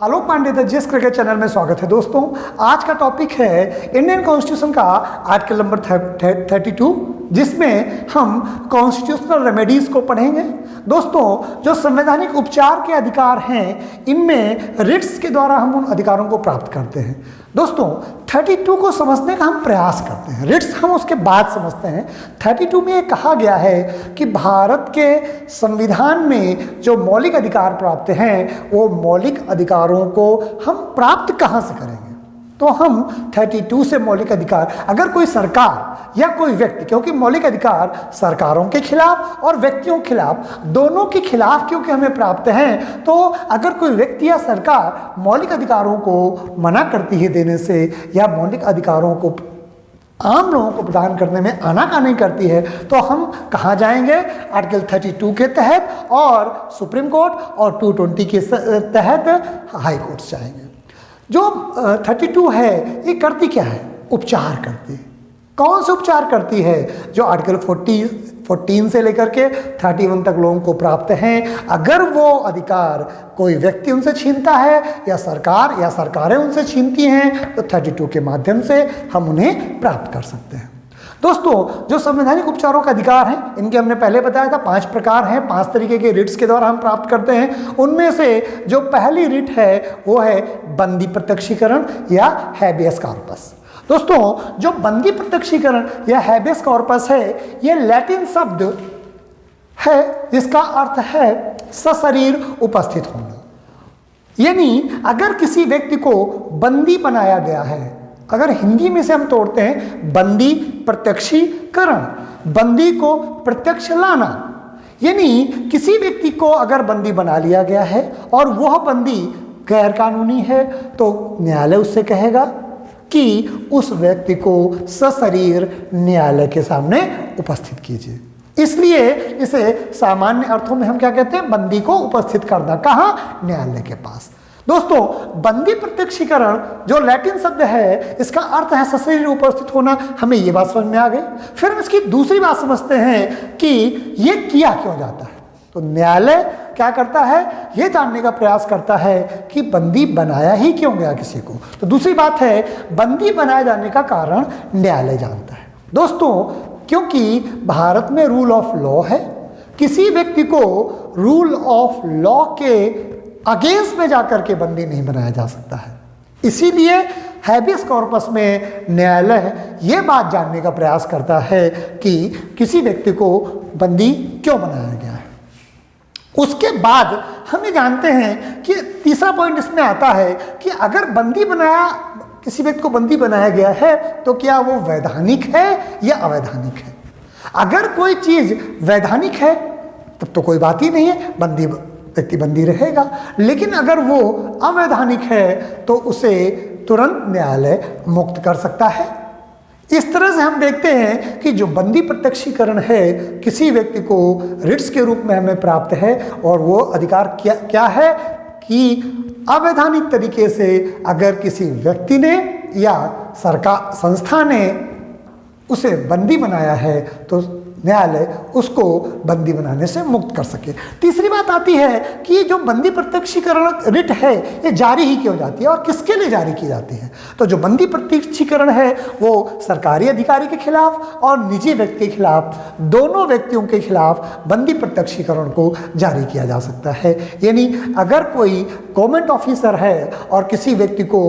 आलोक Pandey the जिस cricket channel में स्वागत है दोस्तों। आज का टॉपिक है इंडियन कॉन्स्टिट्यूशन का आर्टिकल नंबर 32, जिसमें हम कॉन्स्टिट्यूशनल रेमेडीज को पढ़ेंगे। दोस्तों, जो संवैधानिक उपचार के अधिकार हैं, इनमें रिट्स के द्वारा हम उन अधिकारों को प्राप्त करते हैं। दोस्तों, 32 को समझने का हम प्रयास करते हैं, रिट्स हम उसके बाद समझते हैं। 32 में ये कहा गया है कि भारत के संविधान में जो मौलिक अधिकार प्राप्त हैं, वो मौलिक अधिकारों को हम प्राप्त कहाँ से करेंगे? तो हम 32 से मौलिक अधिकार, अगर कोई सरकार या कोई व्यक्ति, क्योंकि मौलिक अधिकार सरकारों के खिलाफ और व्यक्तियों के खिलाफ, दोनों के खिलाफ क्योंकि हमें प्राप्त हैं, तो अगर कोई व्यक्ति या सरकार मौलिक अधिकारों को मना करती है देने से, या मौलिक अधिकारों को आम लोगों को प्रदान करने में आनाकानी करती है, तो हम कहाँ जाएंगे? आर्टिकल 32 के तहत और सुप्रीम कोर्ट और 220 के तहत हाई कोर्ट जाएंगे। जो 32 है, ये करती क्या है? उपचार करती है। कौन से उपचार करती है? जो आर्टिकल 14 से लेकर के 31 तक लोगों को प्राप्त हैं। अगर वो अधिकार कोई व्यक्ति उनसे छीनता है या सरकार या सरकारें उनसे छीनती हैं, तो 32 के माध्यम से हम उन्हें प्राप्त कर सकते हैं। दोस्तों, जो संवैधानिक उपचारों का अधिकार हैं, इनके हमने पहले बताया था 5 प्रकार हैं, 5 तरीके के रिट्स के द्वारा हम प्राप्त करते हैं। उनमें से जो पहली रिट है वो है बंदी प्रत्यक्षीकरण या हैबियस कॉर्पस। दोस्तों, जो बंदी प्रत्यक्षीकरण या हैबियस कॉर्पस है, ये लैटिन शब्द है जिसका अर्थ है सशरीर उपस्थित होना। यानी अगर किसी व्यक्ति को बंदी बनाया गया है, अगर हिंदी में से हम तोड़ते हैं बंदी प्रत्यक्षीकरण, बंदी को प्रत्यक्ष लाना, यानी किसी व्यक्ति को अगर बंदी बना लिया गया है और वह बंदी गैर कानूनी है, तो न्यायालय उससे कहेगा कि उस व्यक्ति को सशरीर न्यायालय के सामने उपस्थित कीजिए। इसलिए इसे सामान्य अर्थों में हम क्या कहते हैं? बंदी को उपस्थित करना। कहाँ? न्यायालय के पास। दोस्तों, बंदी प्रत्यक्षीकरण जो लैटिन शब्द है, इसका अर्थ है सशरीर उपस्थित होना। हमें ये बात समझ में आ गई। फिर हम इसकी दूसरी बात समझते हैं कि ये किया क्यों जाता है। तो न्यायालय क्या करता है? ये जानने का प्रयास करता है कि बंदी बनाया ही क्यों गया किसी को। तो दूसरी बात है, बंदी बनाए जाने का कारण न्यायालय जानता है। दोस्तों, क्योंकि भारत में रूल ऑफ लॉ है, किसी व्यक्ति को रूल ऑफ लॉ के अगेंस्ट में जाकर के बंदी नहीं बनाया जा सकता है। इसीलिए हैबियस कॉर्पस में न्यायालय ये बात जानने का प्रयास करता है कि किसी व्यक्ति को बंदी क्यों बनाया गया है। उसके बाद हम ये जानते हैं कि तीसरा पॉइंट इसमें आता है कि अगर किसी व्यक्ति को बंदी बनाया गया है, तो क्या वो वैधानिक है या अवैधानिक है। अगर कोई चीज़ वैधानिक है तब तो कोई बात ही नहीं है, व्यक्ति बंदी रहेगा। लेकिन अगर वो अवैधानिक है तो उसे तुरंत न्यायालय मुक्त कर सकता है। इस तरह से हम देखते हैं कि जो बंदी प्रत्यक्षीकरण है, किसी व्यक्ति को रिट्स के रूप में हमें प्राप्त है, और वो अधिकार क्या है कि अवैधानिक तरीके से अगर किसी व्यक्ति ने या सरकार संस्था ने उसे बंदी बनाया है, तो न्यायालय उसको बंदी बनाने से मुक्त कर सके। तीसरी बात आती है कि ये जो बंदी प्रत्यक्षीकरण रिट है, ये जारी ही क्यों जाती है और किसके लिए जारी की जाती है। तो जो बंदी प्रत्यक्षीकरण है, वो सरकारी अधिकारी के खिलाफ और निजी व्यक्ति के खिलाफ, दोनों व्यक्तियों के खिलाफ बंदी प्रत्यक्षीकरण को जारी किया जा सकता है। यानी अगर कोई गवर्नमेंट ऑफिसर है और किसी व्यक्ति को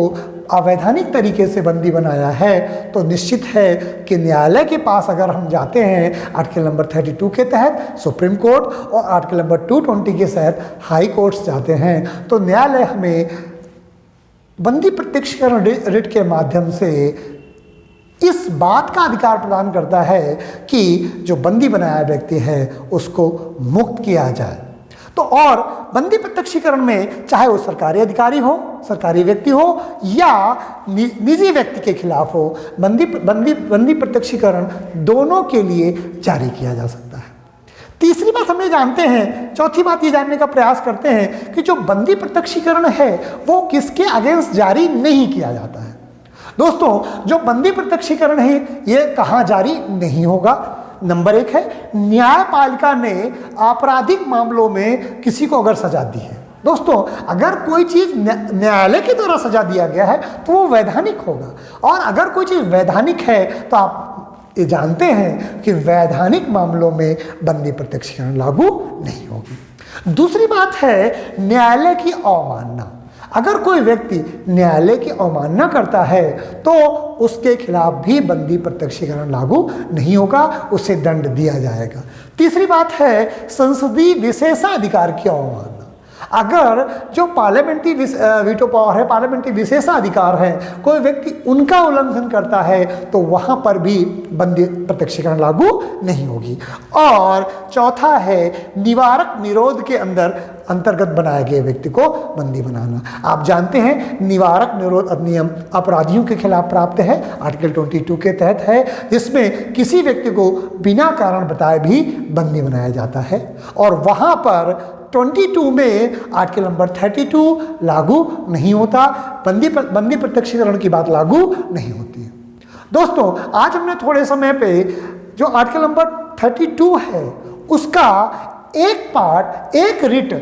अवैधानिक तरीके से बंदी बनाया है, तो निश्चित है कि न्यायालय के पास अगर हम जाते हैं आर्टिकल नंबर 32 के तहत सुप्रीम कोर्ट और आर्टिकल नंबर 220 के तहत हाई कोर्ट्स जाते हैं, तो न्यायालय हमें बंदी प्रत्यक्षीकरण रिट के माध्यम से इस बात का अधिकार प्रदान करता है कि जो बंदी बनाया व्यक्ति है उसको मुक्त किया जाए। तो और बंदी प्रत्यक्षीकरण में चाहे वो सरकारी अधिकारी हो, सरकारी व्यक्ति हो या निजी व्यक्ति के खिलाफ हो, बंदी प्रत्यक्षीकरण दोनों के लिए जारी किया जा सकता है। तीसरी बात हम ये जानते हैं, चौथी बात ये जानने का प्रयास करते हैं कि जो बंदी प्रत्यक्षीकरण है वो किसके अगेंस्ट जारी नहीं किया जाता है। दोस्तों, जो बंदी प्रत्यक्षीकरण है ये कहाँ जारी नहीं होगा? नंबर 1 है, न्यायपालिका ने आपराधिक मामलों में किसी को अगर सजा दी है, दोस्तों अगर कोई चीज़ न्यायालय की द्वारा सजा दिया गया है तो वो वैधानिक होगा, और अगर कोई चीज़ वैधानिक है तो आप ये जानते हैं कि वैधानिक मामलों में बंदी प्रत्यक्षीकरण लागू नहीं होगी। दूसरी बात है न्यायालय की अवमानना। अगर कोई व्यक्ति न्यायालय की अवमानना करता है तो उसके खिलाफ भी बंदी प्रत्यक्षीकरण लागू नहीं होगा, उसे दंड दिया जाएगा। तीसरी बात है संसदीय विशेषाधिकार की अवमानना। अगर जो पार्लियामेंट्री वीटो पावर है, पार्लियामेंट्री विशेषाधिकार है, कोई व्यक्ति उनका उल्लंघन करता है तो वहां पर भी बंदी प्रत्यक्षीकरण लागू नहीं होगी। और चौथा है निवारक निरोध के अंतर्गत बनाए गए व्यक्ति को बंदी बनाना। आप जानते हैं निवारक निरोध अधिनियम अपराधियों के खिलाफ प्राप्त है, आर्टिकल 22 के तहत है, जिसमें किसी व्यक्ति को बिना कारण बताए भी बंदी बनाया जाता है। और वहां पर 22 में आर्टिकल नंबर 32 लागू नहीं होता, बंदी प्रत्यक्षीकरण की बात लागू नहीं होती है। दोस्तों आज हमने थोड़े समय पे जो आर्टिकल नंबर 32 है उसका एक पार्ट, एक रिट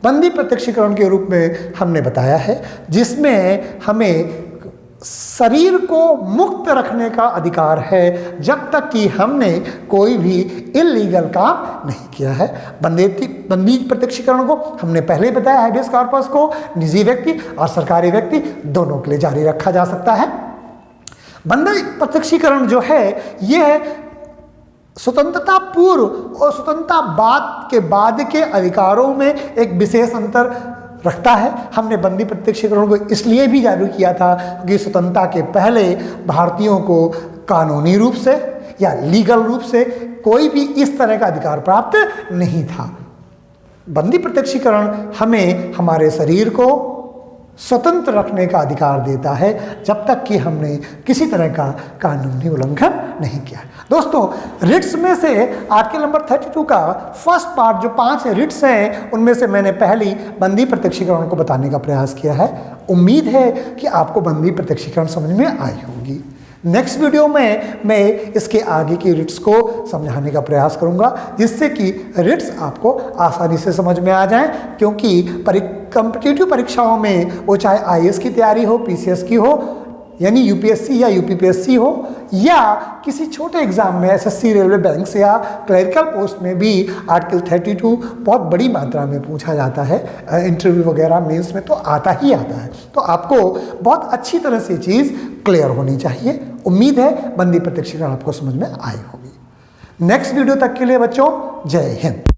बंदी प्रत्यक्षीकरण के रूप में हमने बताया है, जिसमें हमें शरीर को मुक्त रखने का अधिकार है जब तक कि हमने कोई भी इल्लीगल काम नहीं किया है। बंदी प्रत्यक्षीकरण को हमने पहले ही बताया, हैबियस कॉर्पस को निजी व्यक्ति और सरकारी व्यक्ति दोनों के लिए जारी रखा जा सकता है। बंदी प्रत्यक्षीकरण जो है यह स्वतंत्रता पूर्व और स्वतंत्रता बाद के अधिकारों में एक विशेष अंतर रखता है। हमने बंदी प्रत्यक्षीकरण को इसलिए भी जारी किया था कि स्वतंत्रता के पहले भारतीयों को कानूनी रूप से या लीगल रूप से कोई भी इस तरह का अधिकार प्राप्त नहीं था। बंदी प्रत्यक्षीकरण हमें हमारे शरीर को स्वतंत्र रखने का अधिकार देता है जब तक कि हमने किसी तरह का कानूनी उल्लंघन नहीं किया। दोस्तों रिट्स में से आर्टिकल नंबर 32 का फर्स्ट पार्ट जो 5 रिट्स हैं उनमें से मैंने पहली बंदी प्रत्यक्षीकरण को बताने का प्रयास किया है। उम्मीद है कि आपको बंदी प्रत्यक्षीकरण समझ में आई होगी। नेक्स्ट वीडियो में मैं इसके आगे की रिट्स को समझाने का प्रयास करूंगा जिससे कि रिट्स आपको आसानी से समझ में आ जाएं, क्योंकि कॉम्पिटिटिव परीक्षाओं में वो चाहे आईएएस की तैयारी हो, पीसीएस की हो, यानी यूपीएससी या यूपीपीएससी हो, या किसी छोटे एग्जाम में एसएससी, रेलवे, बैंक या क्लरिकल पोस्ट में भी आर्टिकल 32 बहुत बड़ी मात्रा में पूछा जाता है। इंटरव्यू वगैरह मेंस में तो आता ही आता है। तो आपको बहुत अच्छी तरह से चीज़ क्लियर होनी चाहिए। उम्मीद है बंदी प्रत्यक्षीकरण आपको समझ में आई होगी। नेक्स्ट वीडियो तक के लिए बच्चों जय हिंद।